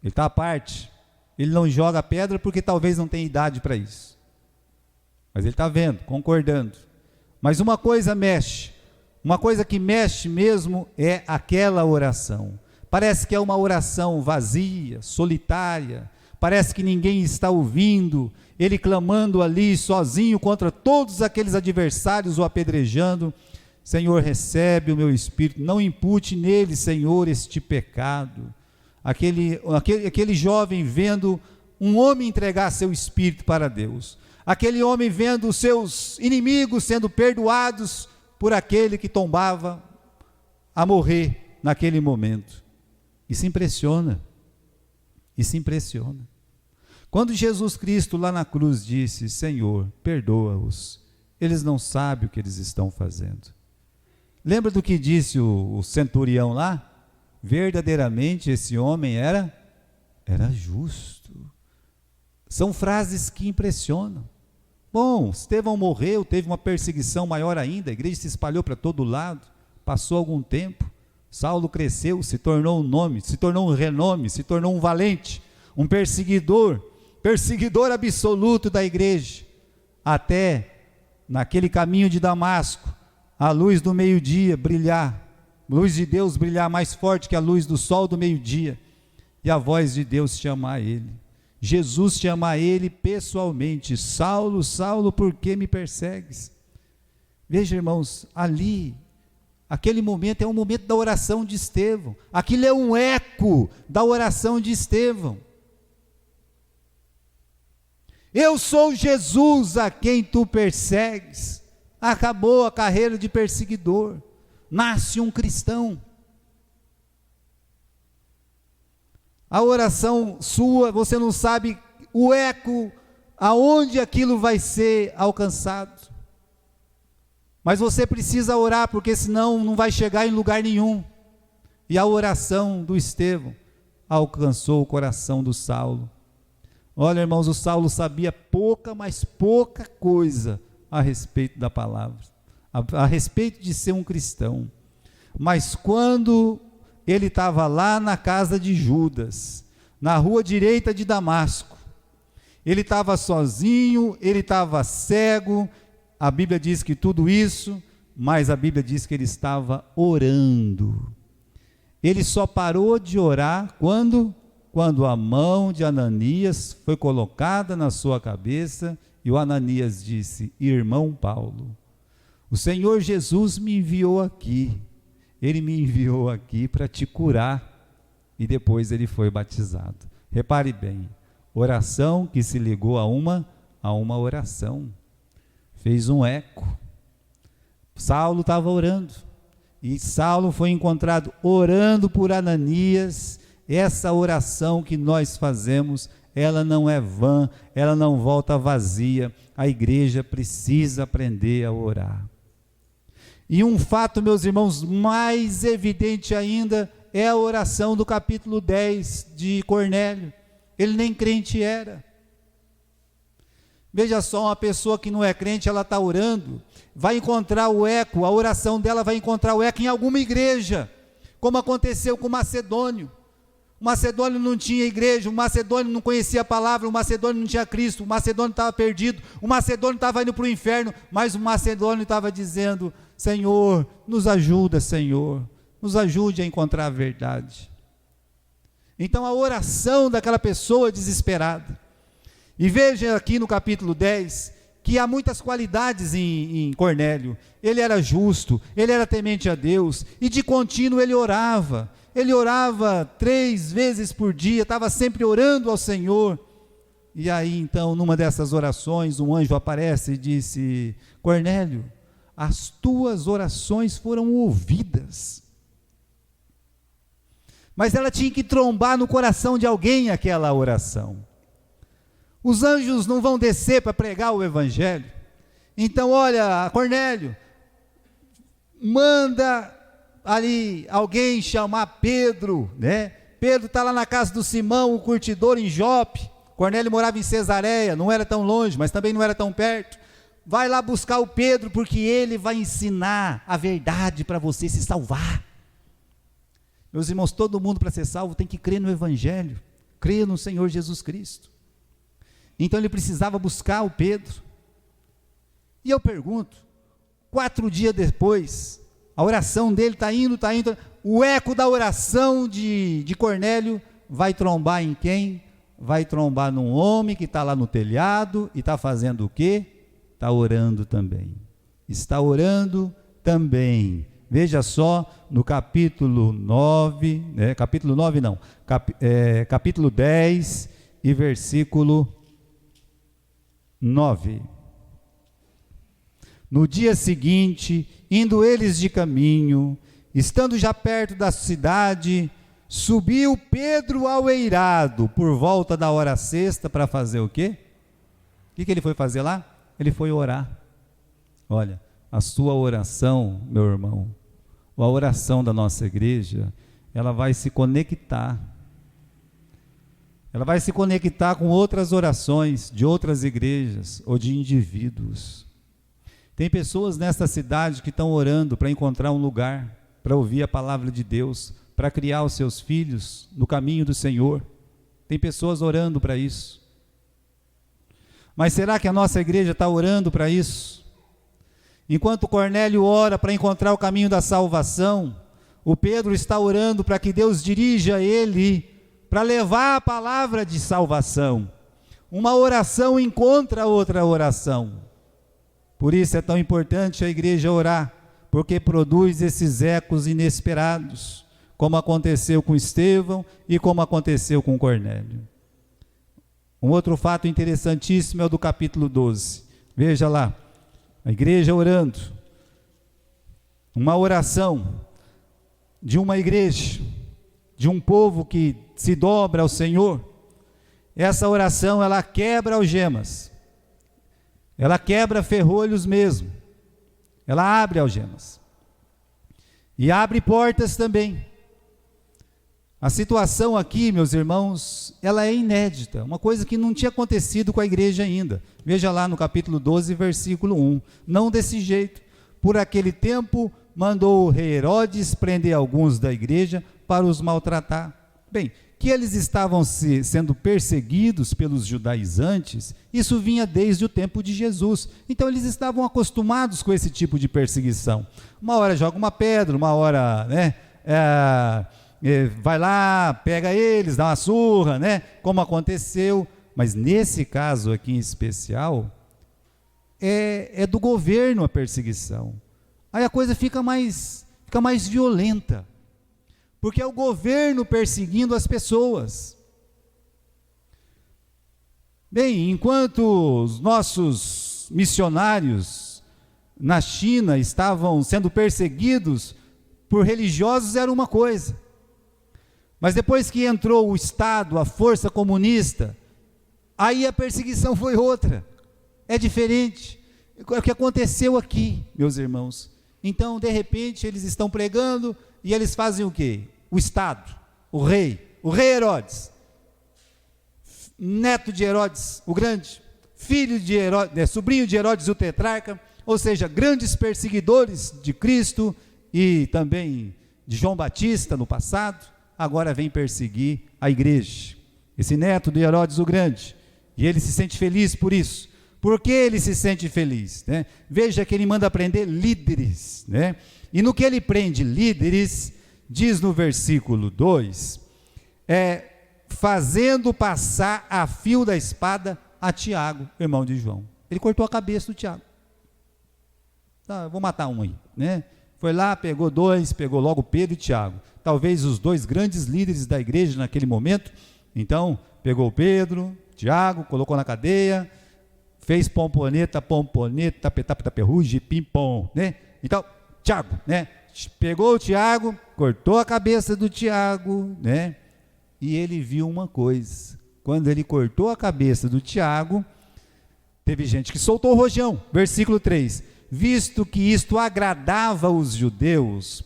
ele está à parte. Ele não joga pedra porque talvez não tenha idade para isso. Mas ele está vendo, concordando. Mas uma coisa mexe. Uma coisa que mexe mesmo é aquela oração. Parece que é uma oração vazia, solitária. Parece que ninguém está ouvindo. Ele clamando ali sozinho contra todos aqueles adversários o apedrejando. Senhor, recebe o meu espírito. Não impute nele, Senhor, este pecado. Aquele jovem vendo um homem entregar seu espírito para Deus. Aquele homem vendo os seus inimigos sendo perdoados por aquele que tombava a morrer naquele momento. E se impressiona. Quando Jesus Cristo lá na cruz disse: Senhor, perdoa-os, eles não sabem o que eles estão fazendo. Lembra do que disse o centurião lá? Verdadeiramente esse homem era justo. São frases que impressionam. Bom, Estevão morreu, teve uma perseguição maior ainda, a igreja se espalhou para todo lado, passou algum tempo, Saulo cresceu, se tornou um nome, se tornou um renome, se tornou um valente, um perseguidor absoluto da igreja, até naquele caminho de Damasco, a luz do meio-dia brilhar, a luz de Deus brilhar mais forte que a luz do sol do meio-dia, e a voz de Deus chamar ele. Jesus chama ele pessoalmente: Saulo, Saulo, por que me persegues? Veja, irmãos, ali, aquele momento é um momento da oração de Estevão. Aquilo é um eco da oração de Estevão. Eu sou Jesus a quem tu persegues. Acabou a carreira de perseguidor. Nasce um cristão. A oração sua, você não sabe o eco, aonde aquilo vai ser alcançado. Mas você precisa orar, porque senão não vai chegar em lugar nenhum. E a oração do Estevão alcançou o coração do Saulo. Olha, irmãos, o Saulo sabia pouca, mas pouca coisa a respeito da palavra, a respeito de ser um cristão. Mas quando ele estava lá na casa de Judas, na rua direita de Damasco, ele estava sozinho, ele estava cego. A Bíblia diz que tudo isso, mas a Bíblia diz que ele estava orando. Ele só parou de orar quando a mão de Ananias foi colocada na sua cabeça e o Ananias disse: irmão Paulo, o Senhor Jesus me enviou aqui, ele me enviou aqui para te curar. E depois ele foi batizado. Repare bem, oração que se ligou a uma oração, fez um eco. Saulo estava orando, e Saulo foi encontrado orando por Ananias. Essa oração que nós fazemos, ela não é vã, ela não volta vazia. A igreja precisa aprender a orar. E um fato, meus irmãos, mais evidente ainda, é a oração do capítulo 10 de Cornélio. Ele nem crente era. Veja só, uma pessoa que não é crente, ela está orando, vai encontrar o eco, a oração dela vai encontrar o eco em alguma igreja, como aconteceu com o Macedônio. O Macedônio não tinha igreja, o Macedônio não conhecia a palavra, o Macedônio não tinha Cristo, o Macedônio estava perdido, o Macedônio estava indo para o inferno, mas o Macedônio estava dizendo: Senhor, nos ajuda, Senhor, nos ajude a encontrar a verdade. Então a oração daquela pessoa desesperada. E veja aqui no capítulo 10, que há muitas qualidades em Cornélio. Ele era justo, ele era temente a Deus, e de contínuo ele orava 3 vezes por dia, estava sempre orando ao Senhor. E aí então, numa dessas orações, um anjo aparece e disse: Cornélio, as tuas orações foram ouvidas. Mas ela tinha que trombar no coração de alguém aquela oração. Os anjos não vão descer para pregar o evangelho. Então, olha, Cornélio, manda ali alguém chamar Pedro, né? Pedro está lá na casa do Simão, o curtidor, em Jope. Cornélio morava em Cesareia, não era tão longe, mas também não era tão perto. Vai lá buscar o Pedro, porque ele vai ensinar a verdade para você se salvar. Meus irmãos, todo mundo para ser salvo tem que crer no evangelho, crer no Senhor Jesus Cristo. Então ele precisava buscar o Pedro. E eu pergunto, 4 dias depois, a oração dele está indo, o eco da oração de Cornélio vai trombar em quem? Vai trombar num homem que está lá no telhado e está fazendo o quê? Está orando também. Está orando também. Veja só, no capítulo 9, capítulo 10 e versículo 9. No dia seguinte, indo eles de caminho, estando já perto da cidade, subiu Pedro ao eirado, por volta da hora sexta, para fazer o quê? O que ele foi fazer lá? Ele foi orar. Olha, a sua oração, meu irmão, a oração da nossa igreja, ela vai se conectar. Ela vai se conectar com outras orações de outras igrejas ou de indivíduos. Tem pessoas nesta cidade que estão orando para encontrar um lugar, para ouvir a palavra de Deus, para criar os seus filhos no caminho do Senhor. Tem pessoas orando para isso. Mas será que a nossa igreja está orando para isso? Enquanto Cornélio ora para encontrar o caminho da salvação, o Pedro está orando para que Deus dirija ele para levar a palavra de salvação. Uma oração encontra outra oração. Por isso é tão importante a igreja orar, porque produz esses ecos inesperados, como aconteceu com Estevão e como aconteceu com Cornélio. Um outro fato interessantíssimo é o do capítulo 12. Veja lá, a igreja orando, uma oração de uma igreja, de um povo que se dobra ao Senhor. Essa oração, ela quebra algemas, ela quebra ferrolhos mesmo, ela abre algemas. E abre portas também. A situação aqui, meus irmãos, ela é inédita, uma coisa que não tinha acontecido com a igreja ainda. Veja lá no capítulo 12, versículo 1. Não desse jeito. Por aquele tempo, mandou o rei Herodes prender alguns da igreja para os maltratar. Bem, que eles estavam sendo perseguidos pelos judaizantes, isso vinha desde o tempo de Jesus. Então eles estavam acostumados com esse tipo de perseguição. Uma hora joga uma pedra, uma hora, vai lá, pega eles, dá uma surra, como aconteceu. Mas nesse caso aqui em especial, é do governo a perseguição. Aí a coisa fica mais violenta, porque é o governo perseguindo as pessoas. Bem, enquanto os nossos missionários na China estavam sendo perseguidos por religiosos, era uma coisa. Mas depois que entrou o Estado, a força comunista, aí a perseguição foi outra. É diferente. É o que aconteceu aqui, meus irmãos. Então, de repente, eles estão pregando e eles fazem o quê? O Estado, o rei Herodes, neto de Herodes o Grande, filho de Herodes, sobrinho de Herodes o Tetrarca, ou seja, grandes perseguidores de Cristo e também de João Batista no passado, agora vem perseguir a igreja. Esse neto de Herodes o Grande, e ele se sente feliz por isso. Por que ele se sente feliz? Veja que ele manda prender líderes, e no que ele prende líderes, diz no versículo 2, fazendo passar a fio da espada a Tiago, irmão de João. Ele cortou a cabeça do Tiago. Vou matar um aí, Foi lá, pegou dois, pegou logo Pedro e Tiago, talvez os dois grandes líderes da igreja naquele momento. Então, pegou Pedro, Tiago, colocou na cadeia, fez pomponeta, tapetá, taperruge, pim-pom, Então, Tiago, pegou o Tiago, cortou a cabeça do Tiago, e ele viu uma coisa. Quando ele cortou a cabeça do Tiago, teve gente que soltou o rojão. Versículo 3, visto que isto agradava os judeus,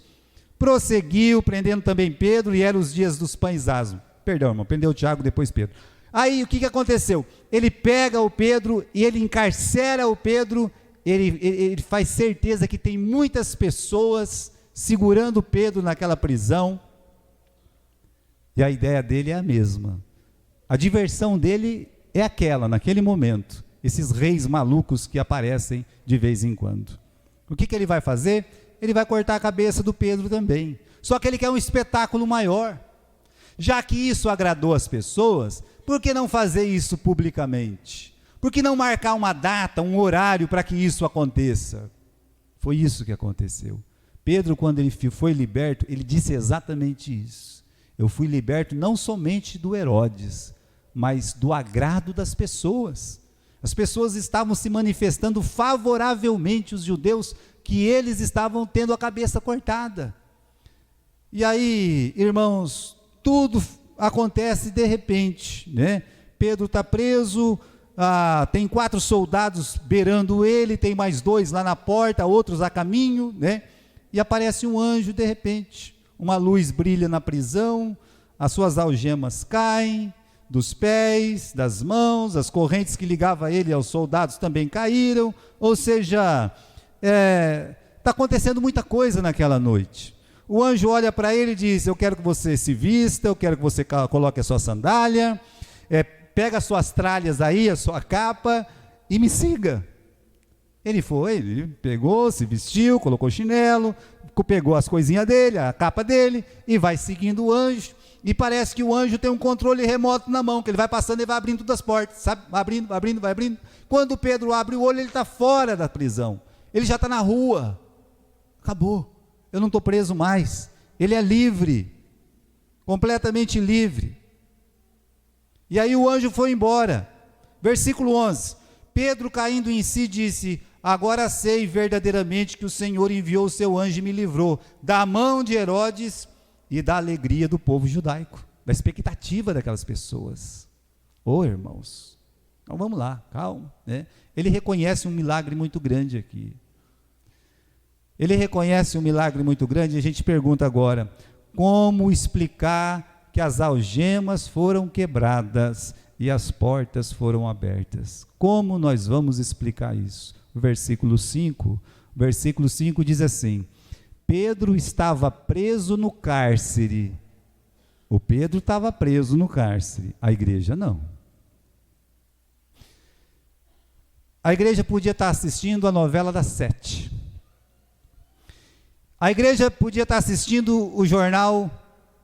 prosseguiu, prendendo também Pedro, e eram os dias dos pães asmos. Perdão, irmão, prendeu o Tiago, depois Pedro. Aí, o que aconteceu? Ele pega o Pedro, e ele encarcera o Pedro, ele faz certeza que tem muitas pessoas segurando Pedro naquela prisão, e a ideia dele é a mesma. A diversão dele é aquela, naquele momento, esses reis malucos que aparecem de vez em quando. O que ele vai fazer? Ele vai cortar a cabeça do Pedro também, só que ele quer um espetáculo maior. Já que isso agradou as pessoas, por que não fazer isso publicamente? Por que não marcar uma data, um horário para que isso aconteça? Foi isso que aconteceu. Pedro, quando ele foi liberto, ele disse exatamente isso. Eu fui liberto não somente do Herodes, mas do agrado das pessoas. As pessoas estavam se manifestando favoravelmente, os judeus, que eles estavam tendo a cabeça cortada. E aí, irmãos, tudo acontece de repente, Pedro está preso, tem 4 soldados beirando ele, tem mais 2 lá na porta, outros a caminho, e aparece um anjo de repente, uma luz brilha na prisão, as suas algemas caem dos pés, das mãos, as correntes que ligavam ele aos soldados também caíram, ou seja, está acontecendo muita coisa naquela noite. O anjo olha para ele e diz, eu quero que você se vista, eu quero que você coloque a sua sandália, pega as suas tralhas aí, a sua capa, e me siga. Ele pegou, se vestiu, colocou o chinelo, pegou as coisinhas dele, a capa dele, e vai seguindo o anjo, e parece que o anjo tem um controle remoto na mão, que ele vai passando e vai abrindo todas as portas, sabe? Vai abrindo. Quando Pedro abre o olho, ele está fora da prisão, ele já está na rua, acabou. Eu não estou preso mais, ele é livre, completamente livre. E aí o anjo foi embora. Versículo 11, Pedro caindo em si disse, agora sei verdadeiramente que o Senhor enviou o seu anjo e me livrou da mão de Herodes e da alegria do povo judaico, da expectativa daquelas pessoas. Irmãos, então vamos lá, calma, Ele reconhece um milagre muito grande aqui. Ele reconhece um milagre muito grande, e a gente pergunta agora, como explicar que as algemas foram quebradas e as portas foram abertas? Como nós vamos explicar isso? O versículo 5 diz assim: Pedro estava preso no cárcere. O Pedro estava preso no cárcere, a igreja não. A igreja podia estar assistindo a novela das 7. A igreja podia estar assistindo o jornal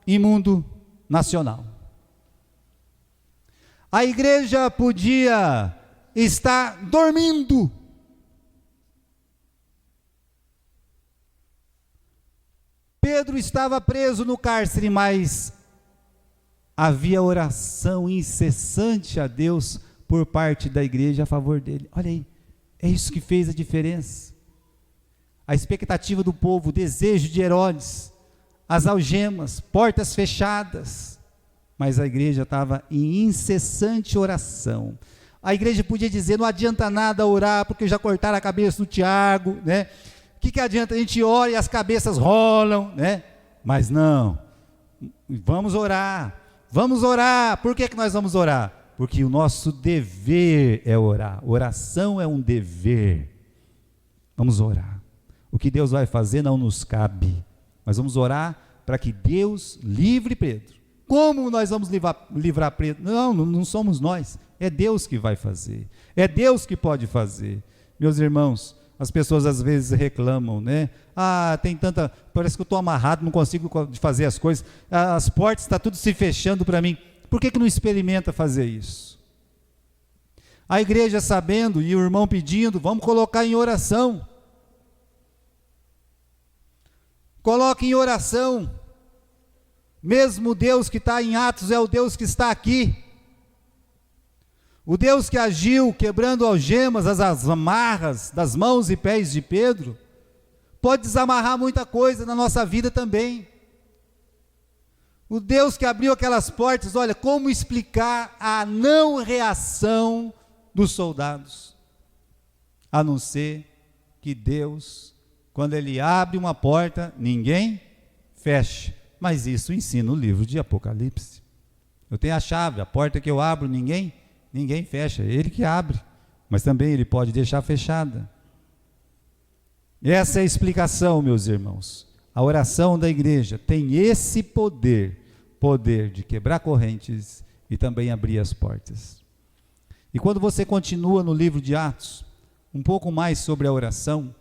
Imundo Nacional. A igreja podia estar dormindo. Pedro estava preso no cárcere, mas havia oração incessante a Deus por parte da igreja a favor dele. Olha aí, é isso que fez a diferença. A expectativa do povo, o desejo de Herodes, as algemas, portas fechadas, mas a igreja estava em incessante oração. A igreja podia dizer, não adianta nada orar, porque já cortaram a cabeça do Tiago, né? O que adianta? A gente ora e as cabeças rolam, né? Mas não, vamos orar. Por que nós vamos orar? Porque o nosso dever é orar, oração é um dever. Vamos orar. O que Deus vai fazer não nos cabe, mas vamos orar para que Deus livre Pedro. Como nós vamos livrar Pedro? Não somos nós, é Deus que vai fazer, é Deus que pode fazer. Meus irmãos, as pessoas às vezes reclamam, né? Parece que eu estou amarrado, não consigo fazer as coisas, as portas estão tudo se fechando para mim. Por que não experimenta fazer isso? A igreja sabendo e o irmão pedindo, vamos colocar em oração. Coloque em oração. Mesmo o Deus que está em Atos é o Deus que está aqui. O Deus que agiu quebrando algemas, as amarras das mãos e pés de Pedro, pode desamarrar muita coisa na nossa vida também. O Deus que abriu aquelas portas, olha, como explicar a não reação dos soldados? A não ser que Deus, quando Ele abre uma porta, ninguém fecha. Mas isso ensina o livro de Apocalipse. Eu tenho a chave, a porta que eu abro, ninguém fecha, é Ele que abre, mas também Ele pode deixar fechada. Essa é a explicação, meus irmãos. A oração da igreja tem esse poder de quebrar correntes e também abrir as portas. E quando você continua no livro de Atos, um pouco mais sobre a oração,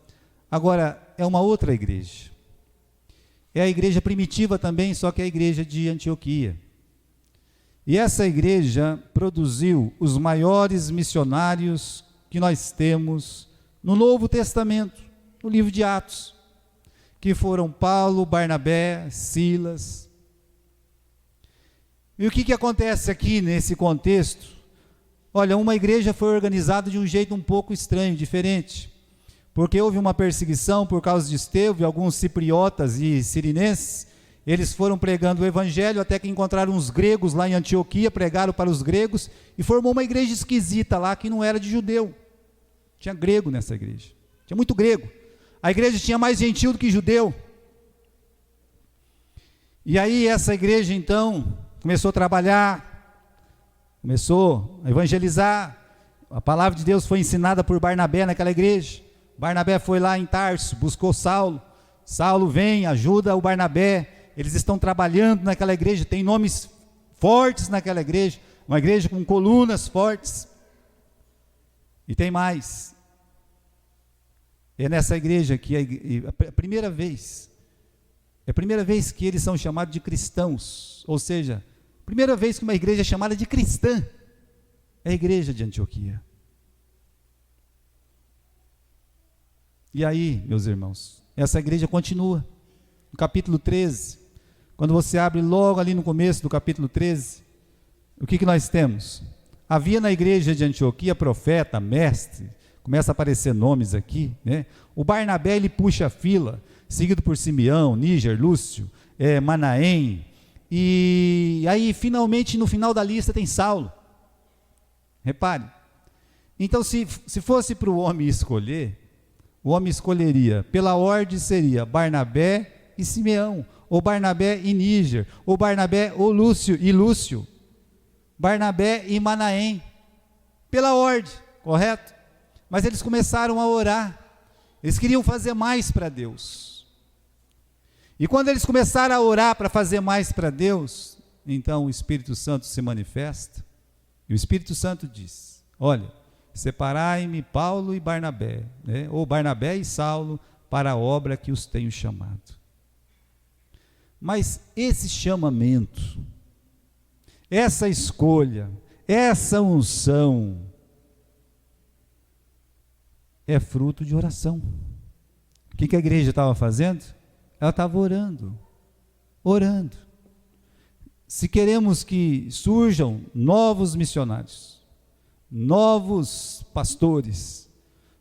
agora é uma outra igreja. É a igreja primitiva também, só que é a igreja de Antioquia. E essa igreja produziu os maiores missionários que nós temos no Novo Testamento, no livro de Atos, que foram Paulo, Barnabé, Silas. E o que acontece aqui nesse contexto? Olha, uma igreja foi organizada de um jeito um pouco estranho, diferente, porque houve uma perseguição por causa de Estevão e alguns cipriotas e sirinenses. Eles foram pregando o evangelho até que encontraram uns gregos lá em Antioquia, pregaram para os gregos e formou uma igreja esquisita lá que não era de judeu. Tinha grego nessa igreja, tinha muito grego. A igreja tinha mais gentil do que judeu. E aí essa igreja então começou a trabalhar, começou a evangelizar. A palavra de Deus foi ensinada por Barnabé naquela igreja. Barnabé foi lá em Tarso, buscou Saulo. Saulo vem, ajuda o Barnabé. Eles estão trabalhando naquela igreja, tem nomes fortes naquela igreja, uma igreja com colunas fortes. E tem mais. É nessa igreja que a primeira vez que eles são chamados de cristãos, ou seja, primeira vez que uma igreja é chamada de cristã, é a igreja de Antioquia. E aí, meus irmãos, essa igreja continua, no capítulo 13, quando você abre logo ali no começo do capítulo 13, o que nós temos? Havia na igreja de Antioquia profeta, mestre, começa a aparecer nomes aqui, né? O Barnabé, ele puxa a fila, seguido por Simeão, Níger, Lúcio, Manaém, e aí finalmente no final da lista tem Saulo. Repare, então se fosse para o homem escolher, o homem escolheria? Pela ordem seria Barnabé e Simeão, ou Barnabé e Níger, ou Barnabé ou Lúcio, Barnabé e Manaém, pela ordem, correto? Mas eles começaram a orar, eles queriam fazer mais para Deus, e quando eles começaram a orar para fazer mais para Deus, então o Espírito Santo se manifesta, e o Espírito Santo diz: olha, separai-me Paulo e Barnabé, né? Ou Barnabé e Saulo, para a obra que os tenho chamado. Mas esse chamamento, essa escolha, essa unção, é fruto de oração. O que a igreja estava fazendo? Ela estava orando. Se queremos que surjam novos missionários, novos pastores,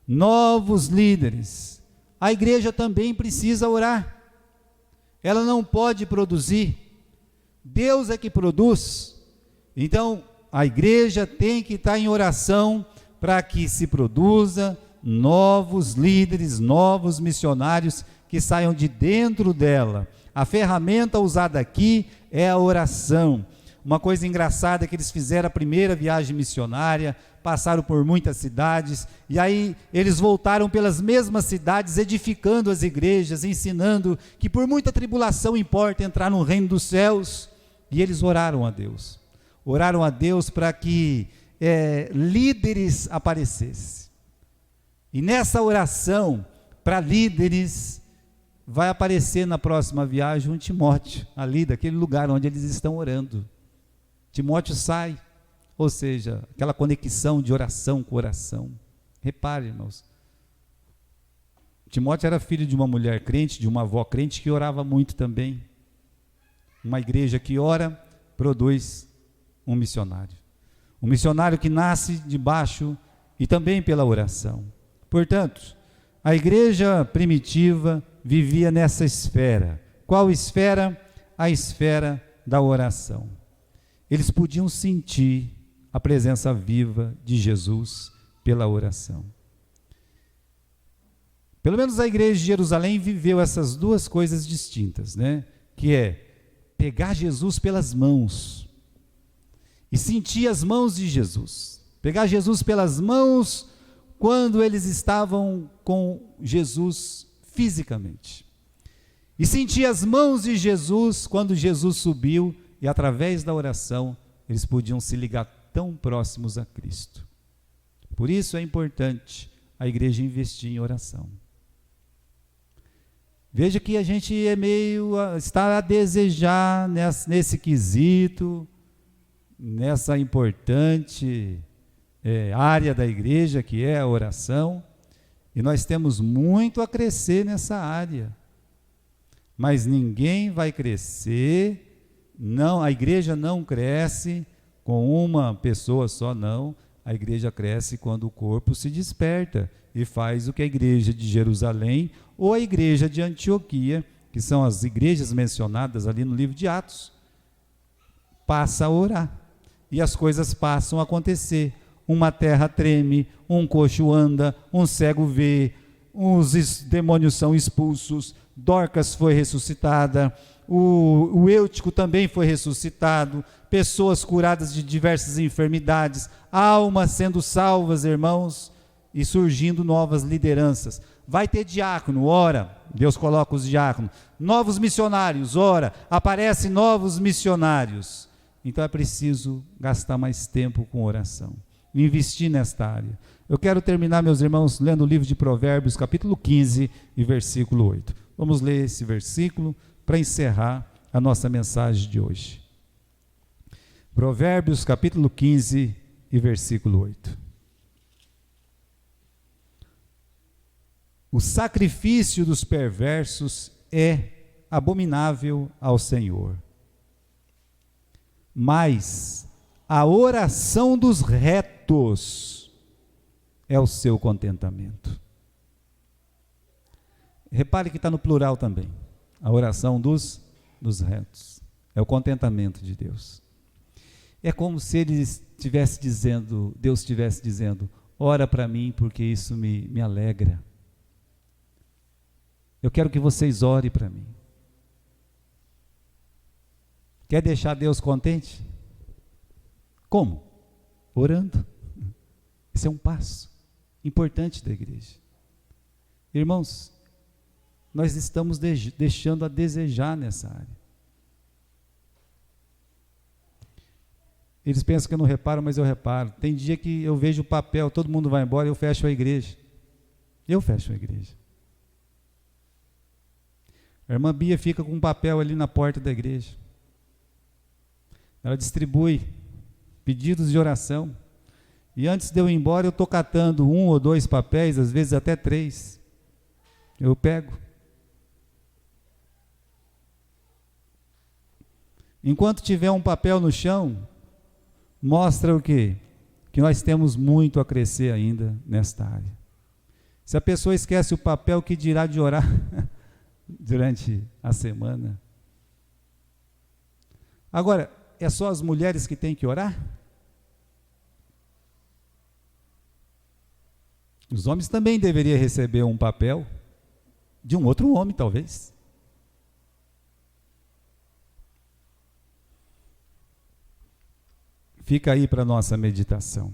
novos líderes, a igreja também precisa orar. Ela não pode produzir, Deus é que produz. Então a igreja tem que estar em oração para que se produza novos líderes, novos missionários que saiam de dentro dela. A ferramenta usada aqui é a oração. Uma coisa engraçada é que eles fizeram a primeira viagem missionária, passaram por muitas cidades, e aí eles voltaram pelas mesmas cidades, edificando as igrejas, ensinando que por muita tribulação importa entrar no reino dos céus, e eles oraram a Deus para que líderes aparecessem, e nessa oração para líderes, vai aparecer na próxima viagem um Timóteo, ali daquele lugar onde eles estão orando. Timóteo sai, ou seja, aquela conexão de oração com oração. Repare, irmãos, Timóteo era filho de uma mulher crente, de uma avó crente que orava muito também. Uma igreja que ora, produz um missionário. Um missionário que nasce debaixo e também pela oração. Portanto, a igreja primitiva vivia nessa esfera. Qual esfera? A esfera da oração. Eles podiam sentir a presença viva de Jesus pela oração. Pelo menos a igreja de Jerusalém viveu essas duas coisas distintas, né? Que é pegar Jesus pelas mãos e sentir as mãos de Jesus. Pegar Jesus pelas mãos quando eles estavam com Jesus fisicamente. E sentir as mãos de Jesus quando Jesus subiu, e através da oração eles podiam se ligar tão próximos a Cristo. Por isso é importante a igreja investir em oração. Veja que a gente está a desejar nesse quesito, nessa importante área da igreja que é a oração, e nós temos muito a crescer nessa área, mas ninguém vai crescer, não, a igreja não cresce com uma pessoa só, não. A igreja cresce quando o corpo se desperta e faz o que a igreja de Jerusalém ou a igreja de Antioquia, que são as igrejas mencionadas ali no livro de Atos, passa a orar e as coisas passam a acontecer. Uma terra treme, um coxo anda, um cego vê, os demônios são expulsos, Dorcas foi ressuscitada, o Eutico também foi ressuscitado, pessoas curadas de diversas enfermidades, almas sendo salvas, irmãos, e surgindo novas lideranças. Vai ter diácono, ora, Deus coloca os diáconos. Novos missionários, ora, aparecem novos missionários. Então é preciso gastar mais tempo com oração, investir nesta área. Eu quero terminar, meus irmãos, lendo o livro de Provérbios, capítulo 15 e versículo 8. Vamos ler esse versículo para encerrar a nossa mensagem de hoje. Provérbios, capítulo 15 e versículo 8. O sacrifício dos perversos é abominável ao Senhor, mas a oração dos retos é o seu contentamento. Repare que está no plural também. A oração dos retos é o contentamento de Deus. É como se ele estivesse dizendo, Deus estivesse dizendo: ora para mim porque isso me alegra. Eu quero que vocês orem para mim. Quer deixar Deus contente? Como? Orando. Esse é um passo importante da igreja. Irmãos, nós estamos deixando a desejar nessa área. Eles pensam que eu não reparo, mas eu reparo. Tem dia que eu vejo o papel, todo mundo vai embora e eu fecho a igreja. Eu fecho a igreja. A irmã Bia fica com um papel ali na porta da igreja. Ela distribui pedidos de oração. E antes de eu ir embora, eu estou catando 1 ou 2 papéis, às vezes até 3. Eu pego. Enquanto tiver um papel no chão, mostra o quê? Que nós temos muito a crescer ainda nesta área. Se a pessoa esquece o papel, que dirá de orar durante a semana? Agora, é só as mulheres que têm que orar? Os homens também deveriam receber um papel de um outro homem, talvez. Fica aí para a nossa meditação.